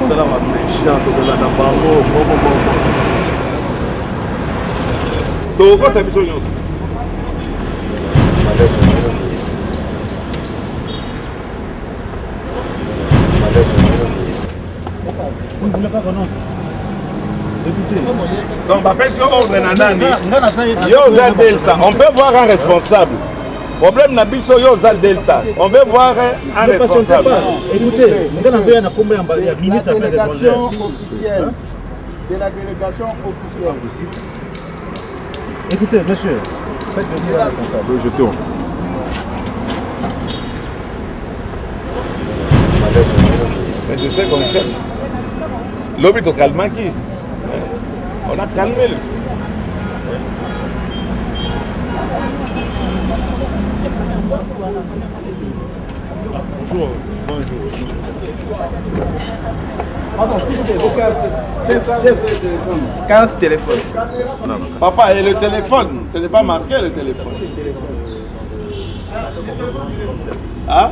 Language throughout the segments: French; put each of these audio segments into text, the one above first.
Salam alaikum. Donc, Delta. On peut voir un responsable. Problème Nabiso Yoza Delta. On veut voir un responsable. Écoutez, c'est la délégation officielle. C'est la délégation officielle. Écoutez, monsieur, faites venir la responsable. Je tourne. Mais je sais qu'on cherche. L'hôpital Kalmaki. On a calmé le. Bonjour. Pardon, s'il vous plaît, vos cartes. Carte téléphone. Non. Papa, et le téléphone? Ce n'est pas marqué le téléphone. Hein?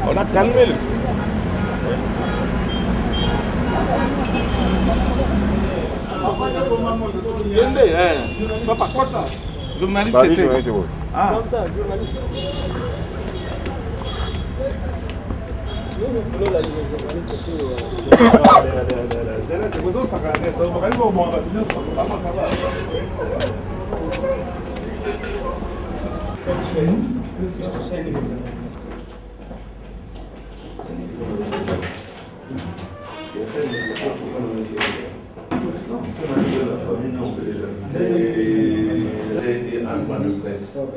On a calmé le. Papa, quoi ça? Journaliste, c'était. Ah. Comme ça, journaliste.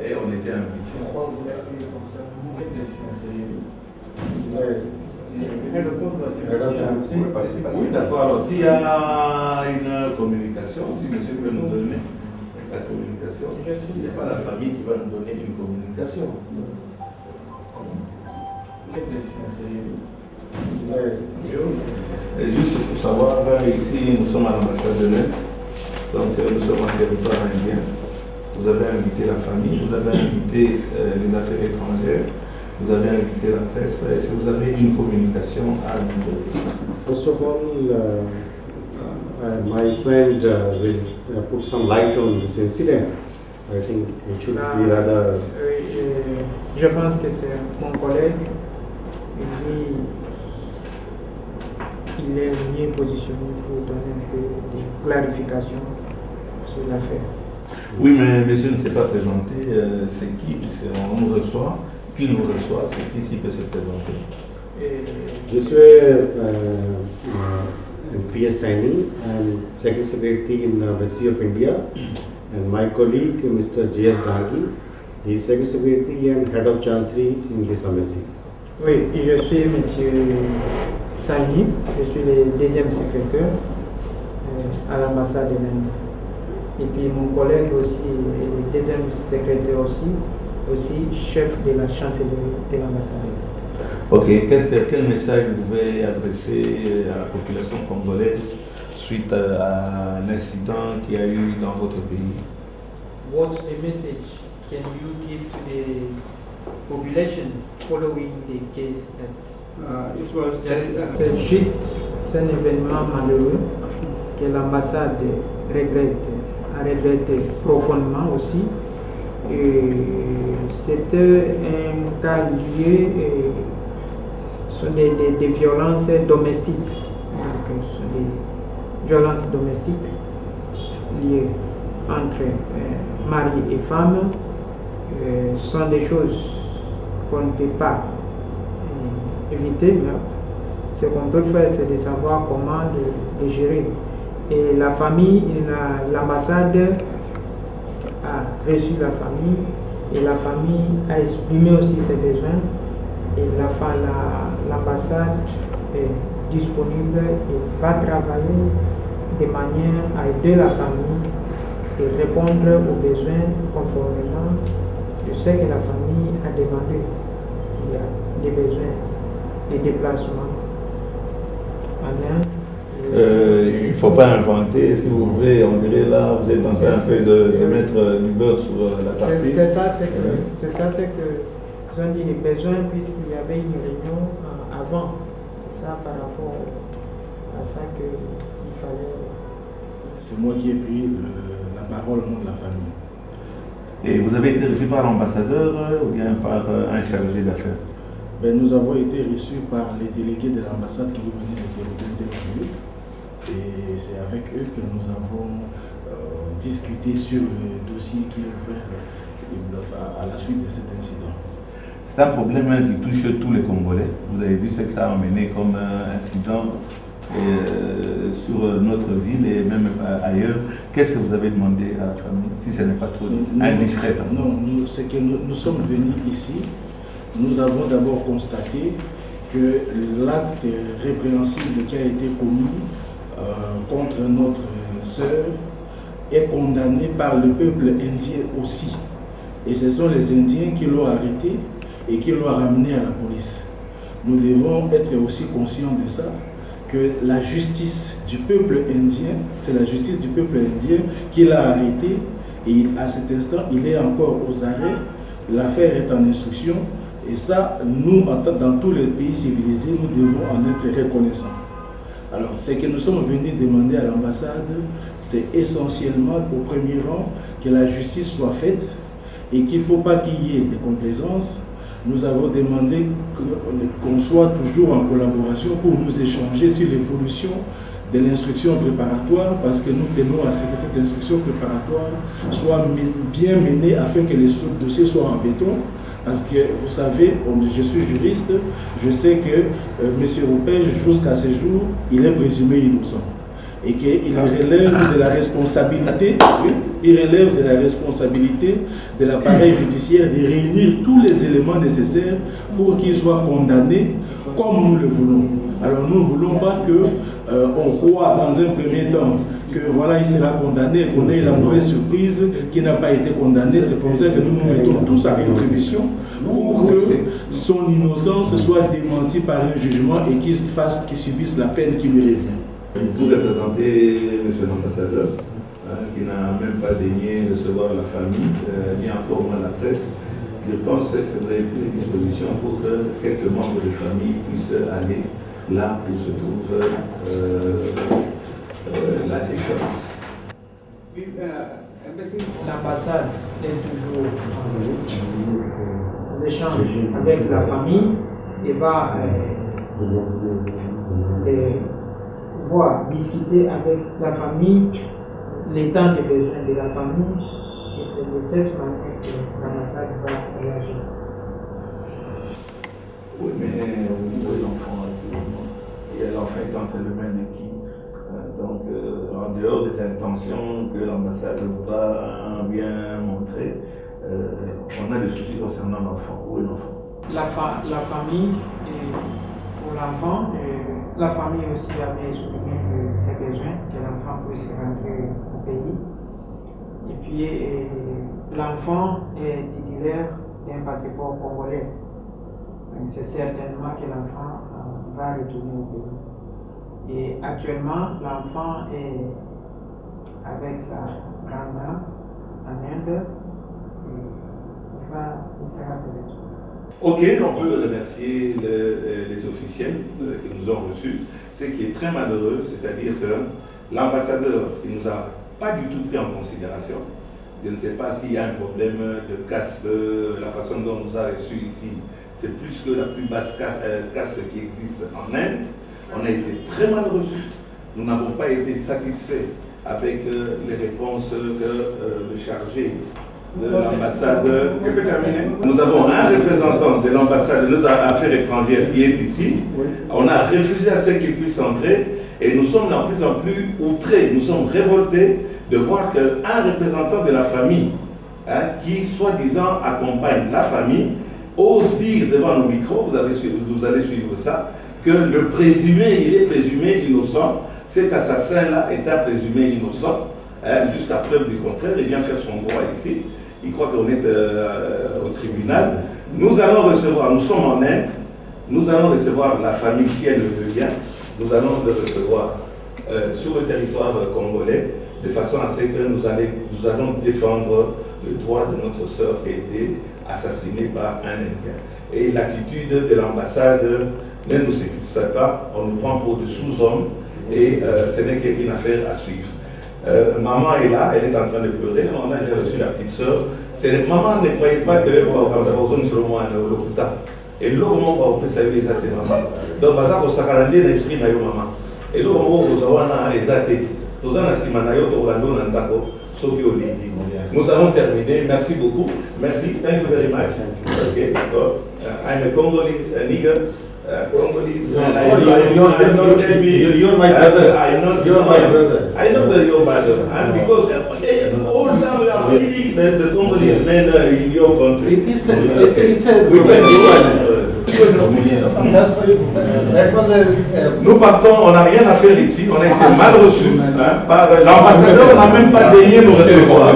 Et on était invités. Oui, d'accord. Alors, s'il y a une communication, si monsieur peut nous donner la communication, il n'y a pas la famille qui va nous donner une communication. Et juste pour savoir, ici, nous sommes à l'ambassade de l'Inde, donc nous sommes en territoire indien. Vous avez invité la famille, vous avez invité les affaires étrangères, vous avez invité la presse. Est-ce que vous avez une communication à nous donner? First of all, my friend will put some light on this incident. I think it should be rather. Je pense que c'est mon collègue. Il est mieux positionné pour donner un peu de clarification sur l'affaire. Oui, mais monsieur ne s'est pas présenté. C'est qui? On nous reçoit. Qui nous reçoit? C'est qui s'il peut se présenter? Je suis P.S. Saini and Secretary Secretary in Embassy of India, and my colleague Mr. J.S. Dagi, he is Secretary Secretary and Head of Chancery in this embassy. Oui, je suis M. Saini, je suis le deuxième secrétaire à l'ambassade de l'Inde. Et puis mon collègue aussi, le deuxième secrétaire aussi chef de la chancellerie de l'ambassade. Ok, quel message vous pouvez adresser à la population congolaise suite à l'incident qu'il y a eu dans votre pays? What a message can you give to the population following the case that It was just. c'est juste, c'est un événement malheureux que l'ambassade a regretté profondément aussi. C'était un cas lié sur des violences domestiques. Donc, sur des violences domestiques liées entre mari et femme. Sont des choses qu'on ne peut pas éviter, mais ce qu'on peut faire, c'est de savoir comment les gérer. Et la famille, l'ambassade a reçu la famille et la famille a exprimé aussi ses besoins. Et l'ambassade est disponible et va travailler de manière à aider la famille et répondre aux besoins conformément de ce que la famille a demandé. Il y a des besoins, des déplacements en Inde. ne faut pas inventer, si vous voulez, on dirait là, vous êtes en train un peu de mettre du beurre sur la tartine. C'est ça, c'est que nous avons dit les besoins, puisqu'il y avait une réunion avant. C'est ça par rapport à ça qu'il fallait. C'est moi qui ai pris la parole au nom de la famille. Et vous avez été reçu par l'ambassadeur ou bien par un chargé d'affaires? Ben, nous avons été reçus par les délégués de l'ambassade qui nous venaient de déroger. Et c'est avec eux que nous avons discuté sur le dossier qui est ouvert à la suite de cet incident. C'est un problème qui touche tous les Congolais. Vous avez vu ce que ça a amené comme incident sur notre ville et même ailleurs. Qu'est-ce que vous avez demandé à la famille, si ce n'est pas trop indiscret? Non, c'est que nous sommes venus ici. Nous avons d'abord constaté que l'acte répréhensible qui a été commis contre notre sœur est condamné par le peuple indien aussi. Et ce sont les Indiens qui l'ont arrêté et qui l'ont ramené à la police. Nous devons être aussi conscients de ça, que la justice du peuple indien, c'est la justice du peuple indien qui l'a arrêté et à cet instant, il est encore aux arrêts, l'affaire est en instruction et ça, nous, dans tous les pays civilisés, nous devons en être reconnaissants. Alors, ce que nous sommes venus demander à l'ambassade, c'est essentiellement, au premier rang, que la justice soit faite et qu'il ne faut pas qu'il y ait des complaisances. Nous avons demandé qu'on soit toujours en collaboration pour nous échanger sur l'évolution de l'instruction préparatoire, parce que nous tenons à ce que cette instruction préparatoire soit bien menée afin que les dossiers soient en béton. Parce que vous savez, je suis juriste, je sais que M. Ropège, jusqu'à ce jour, il est présumé innocent. Et qu'il relève de la responsabilité, il relève de la responsabilité de l'appareil judiciaire de réunir tous les éléments nécessaires pour qu'il soit condamné comme nous le voulons. Alors nous ne voulons pas qu'on croit dans un premier temps que voilà, il sera condamné, qu'on ait la mauvaise surprise qu'il n'a pas été condamné. C'est pour ça que nous nous mettons tous à contribution pour que son innocence soit démentie par un jugement et qu'il subisse la peine qui lui revient. Vous représentez M. l'ambassadeur, qui n'a même pas daigné recevoir la famille, ni encore moins la presse. Je pense que vous avez pris des dispositions pour que quelques membres de famille puissent aller là où se trouve la séquence. L'ambassade est toujours en échange avec la famille et va discuter avec la famille l'état des besoins de la famille, et c'est de cette manière que l'ambassade va réagir. Oui, mais où est l'enfant actuellement? Et l'enfant est entre les mains de qui? Donc, en dehors des intentions que l'ambassade va bien montrer, on a des soucis concernant l'enfant. Où est l'enfant? La famille, pour l'enfant, la famille aussi avait exprimé ses besoins, que l'enfant puisse rentrer au pays. Et puis, l'enfant est titulaire d'un passeport congolais. C'est certainement que l'enfant va retourner au pays. Et actuellement, l'enfant est avec sa grand-mère en Inde. Il sera de retour. Ok, on peut remercier les officiels qui nous ont reçus. Ce qui est très malheureux, c'est-à-dire que l'ambassadeur qui ne nous a pas du tout pris en considération, je ne sais pas s'il y a un problème de caste, la façon dont on nous a reçus ici, c'est plus que la plus basse caste qui existe en Inde. On a été très mal reçus. Nous n'avons pas été satisfaits avec les réponses que le chargé de l'ambassade. Nous avons un représentant de l'ambassade de nos affaires étrangères qui est ici. On a refusé à ce qu'il puisse entrer et nous sommes de plus en plus outrés, nous sommes révoltés de voir qu'un représentant de la famille, qui soi-disant accompagne la famille, ose dire devant nos micros, vous allez suivre ça, que le présumé, il est présumé innocent, cet assassin-là est un présumé innocent, jusqu'à preuve du contraire, il vient faire son droit ici. Il croit qu'on est au tribunal. Nous allons recevoir, nous sommes en Inde, nous allons recevoir la famille si elle le veut bien, nous allons le recevoir sur le territoire congolais, de façon à ce que nous allons défendre le droit de notre sœur qui a été assassinée par un Indien. Et l'attitude de l'ambassade ne nous satisfait pas, on nous prend pour des sous-hommes et ce n'est qu'une affaire à suivre. Maman est là, elle est en train de pleurer, on a déjà reçu la petite sœur. Maman ne croyait pas que nous serons le Kuta. Et l'eau, on peut saluer les athées, maman. Donc, Bazar, on s'accorde l'esprit de maman. Et l'eau, on a les athées. Nous avons terminé. Merci beaucoup. Merci. Thank you very much. Okay. I'm a Congolese nigger. Congolese. You're my brother. You're my brother. I know that you're my brother. And because all the time we are killing the Congolese men in your country. Nous partons, on n'a rien à faire ici, on a été mal reçus par l'ambassadeur, on n'a même pas daigné nous recevoir.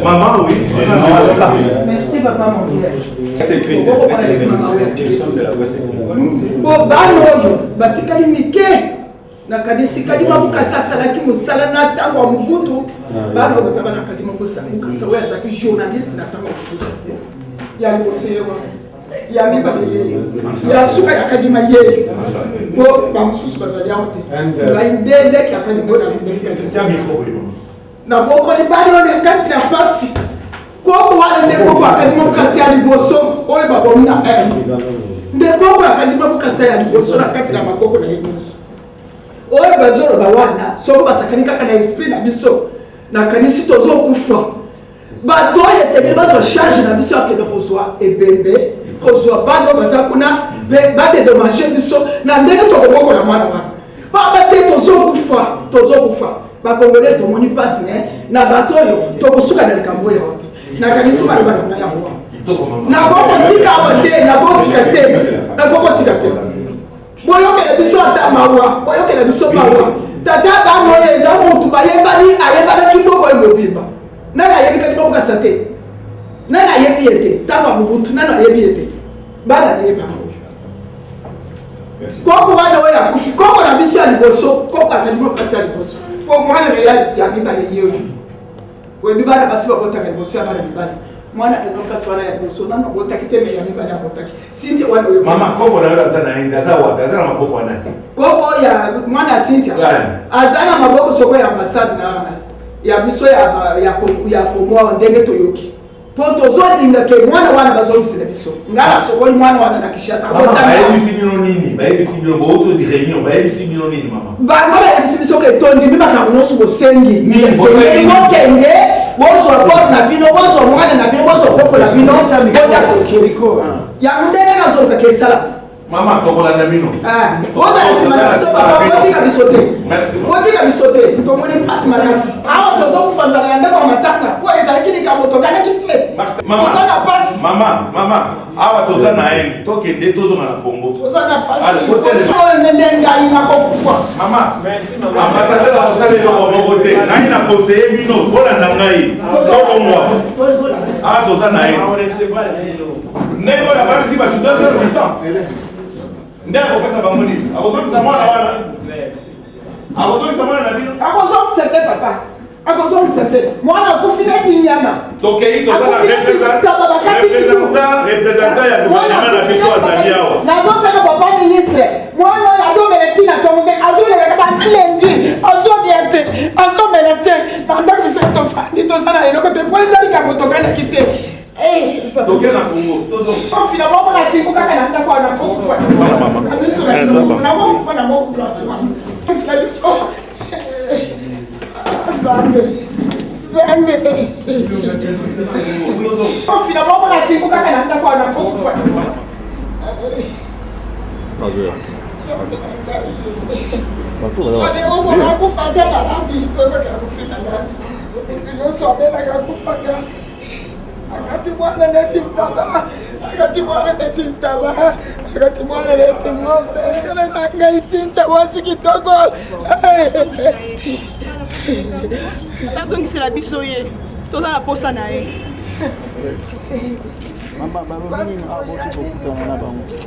Maman, oui. Merci papa mon père. Batikali mike na kadisi kadi mabuka sasa laki musala na tango wa mubutu bado bazaba na kadi mabuka mukasa wa zaki journaliste na tango mubutu ya libosewa ya mibale ya suka ya kadi maye bo ba mususu bazali aote ba indele ki akadi mona na boko ni bado ne kati na pasi ko wale ne ko akadi mukasa ya liboso oye babo mna ndeko akadi mukasa ya liboso na kati na makoko na yesu oye bazoro bawana soko basakani kaka na esprit na biso na kanisi tozo kufa bato yesebeli bazo charge na biso akende kozwa ebembe kozwa bando baza kuna bade dommage biso na ndenge tokoboko na mwana wana babate tozo kufa bakongole tomoni pasi na bato oyo tokosuka na likambo oyo na kanisi maloba na ngai yango na kokotika te na kokotika te boyokela biso ata mawa boyokela biso mawa tata bano eza mutu ayebani boko ebobimba nana ayebi kati bokasa te nana ayebi ete tanga mubutu nana ayebi ete bana ayeba koko wana oyo akufi koko na biso ya liboso koko akadimo kati ya liboso po mwana ya mibale yeyo webi bana basi babotaka liboso ya bana mibale mwana enoka swana ya boso nana botaki te me ya mibale ya botaki sinte wana oyo mama koko na yola zana ingaza wa gazana maboko wana koko ya mwana Cynthia azana maboko soko ya ambassade na ya biso ya komoa ndenge toyoki po tozodinga ke mwana wana bazongisela biso ngala sokoli mwana wana na Kishasa bayebisi bino nini bayebisi bino boto di réunion bayebisi bino nini mama bango bayebisi biso ke tondi bimaka nyonso bosengi bokende bozwa bot na bino bozwa mwana na bino bozwa koko na bino yango ndenge nazoluka ke esala mama tokolanda bino ozala nsima na biso papa botika biso te botika biso te tomoni mpasi makasi awa tozokufanzana na ndeko ya matanga po ezalaki likambo tokanaki te toza na pasi mama awa toza na ende tokende tozonga na Congo toza na pasi nde ngai nakokufa ambassadeur akosala eloko moko te ngai na conseiller bino kolanda ngai tolongwa awa toza na ende ndenge oyo abamisi bato 2 heures du temps nde akopesa bango nini akozongisa mwana wana akozongisa mwana na bino akozongisa te papa akozongisa te mwana akufi neti nyama tokei toza na représentant ya gouvernement na biso azali awa nazosaka papa ministre mwana oyo azomela ntina tongo te azolelaka balendi azobia te azomela te na ndako biso tofandi toza na eloko te po ezali kango tokanaki te toke na Congo ofina moko na tingo kaka na ndako wana kokufa na mokufa na moko place wana kasi na biso Zambe ofina moko na tingo kaka na ndako wana kokufa akati mwana neti ng'ombe kana na ngai Cynthia wasi kitoko azongisela biso ye toza na posa na ye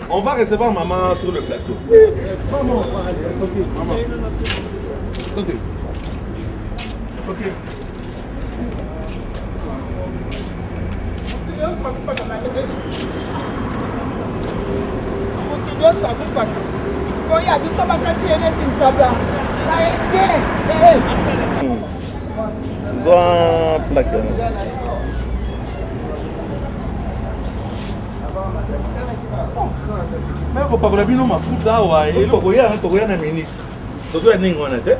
on va recevoir maman sur le plateau. Mais on parle bien de ma fouta, ouais, et le Coréen est ministre. C'est tout un ningo en été.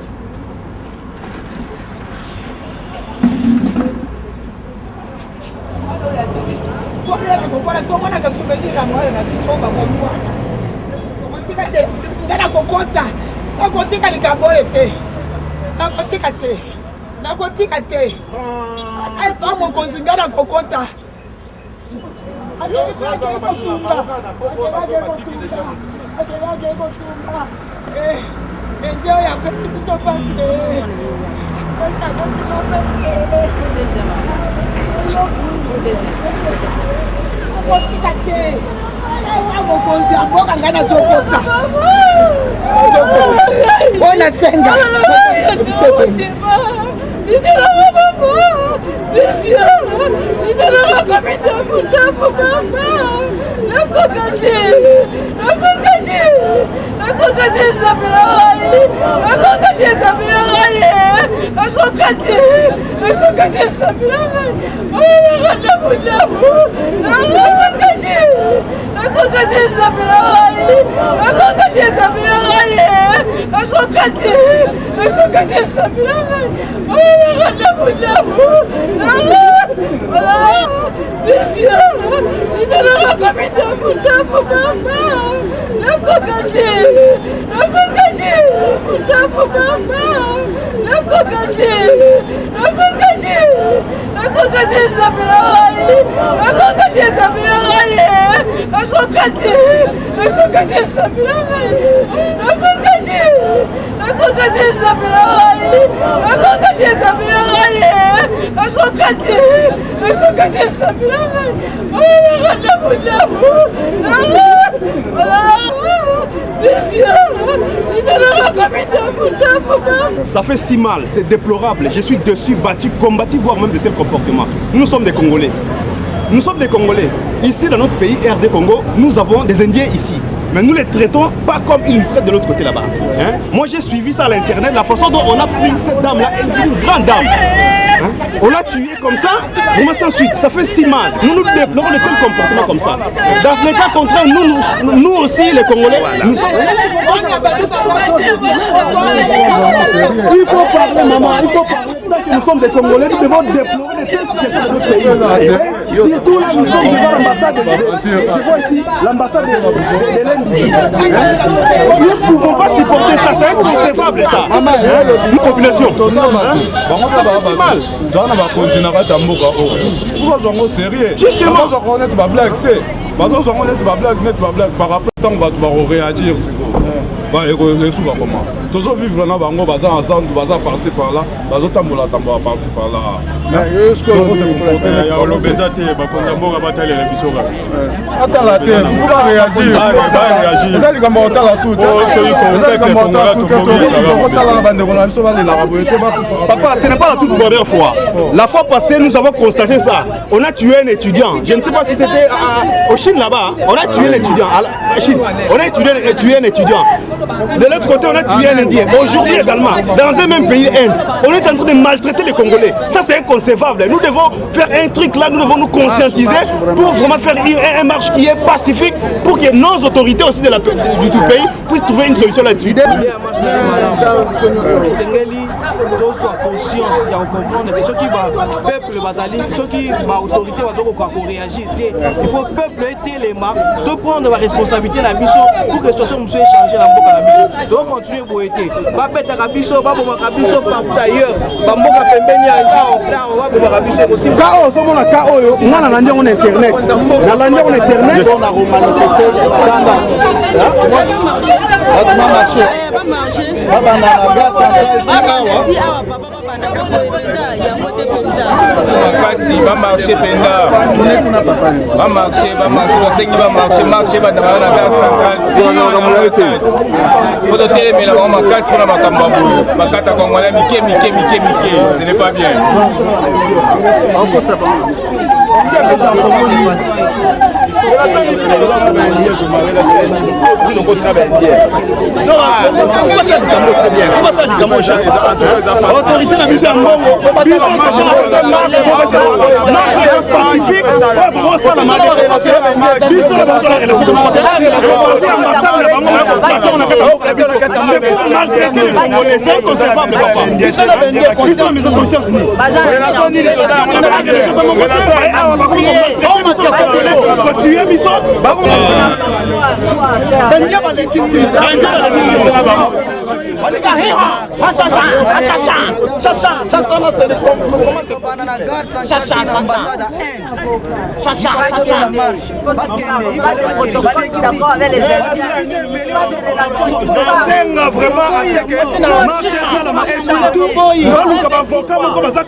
Ça fait si mal, c'est déplorable. Je suis dessus, battu, combattu, voire même de tels comportements. Nous sommes des Congolais. Nous sommes des Congolais. Ici, dans notre pays, RD Congo, nous avons des Indiens ici. Mais nous les traitons pas comme ils nous traitent de l'autre côté là-bas. Hein? Moi, j'ai suivi ça à l'internet, la façon dont on a pris cette dame-là, une grande dame. Hein? On l'a tuée comme ça, vraiment sans suite. Ça fait si mal. Nous nous déplorons de tels comportements comme ça. Dans les cas contraires, nous aussi, les Congolais, nous sommes... Il faut parler, maman, il faut parler. Tant que nous sommes des Congolais, nous devons déplorer les telles situations de notre pays. Surtout là, nous sommes devant l'ambassade je vois ici l'ambassade de l'Inde ici. Nous ne pouvons pas supporter ça, c'est inconcevable ça. Une population. Ça fait si mal. Justement. Toujours vivre là, on va partir par là, partir par là. Attends la terre, il faut réagir. Papa, ce n'est pas la toute première fois. La fois passée, nous avons constaté ça. On a tué un étudiant. Je ne sais pas si c'était au Chine là-bas. On a tué un étudiant. On a tué un étudiant. De l'autre côté, on a tué un Indien. Aujourd'hui également, dans un même pays, Inde, on est en train de maltraiter les Congolais. Ça, c'est inconcevable. Nous devons faire un truc là, nous devons nous conscientiser pour vraiment faire une marche qui est pacifique pour que nos autorités aussi du pays puissent trouver une solution là-dessus. Conscience, il y a comprendre que ceux qui va peuple basali, ceux qui va autorité va réagir. Il faut peuple être les mains de prendre la responsabilité la mission pour que la situation soit changée dans le la mission. Donc continuer pour être. Va péter la mission, va bomber la mission partout ailleurs. Va bomber pembeni là on va bomber la mission aussi. Chaos, on a chaos. On a l'année on internet. Dans l'année on internet, on a manifesté dans la marché. makasi va marcher penda va marcher basengi va marcher bandabana na gare centrale po totelemela bango makasi mpona makambo ya boye bakata kongwana mike ce n'est pas bien. Autorité na biso ya mbongo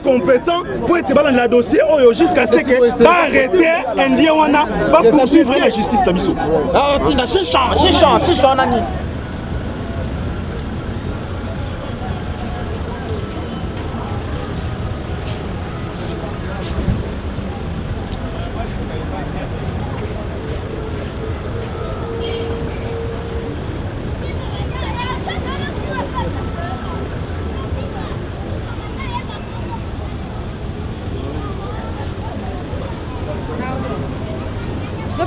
compétent pour être dans le dossier jusqu'à ce que va arrêter indien wana va poursuivre la justice tabiso. Ah tina chicha nani.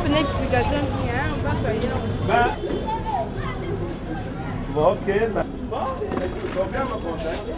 Une explication. Bon, ok. Combien me contacte?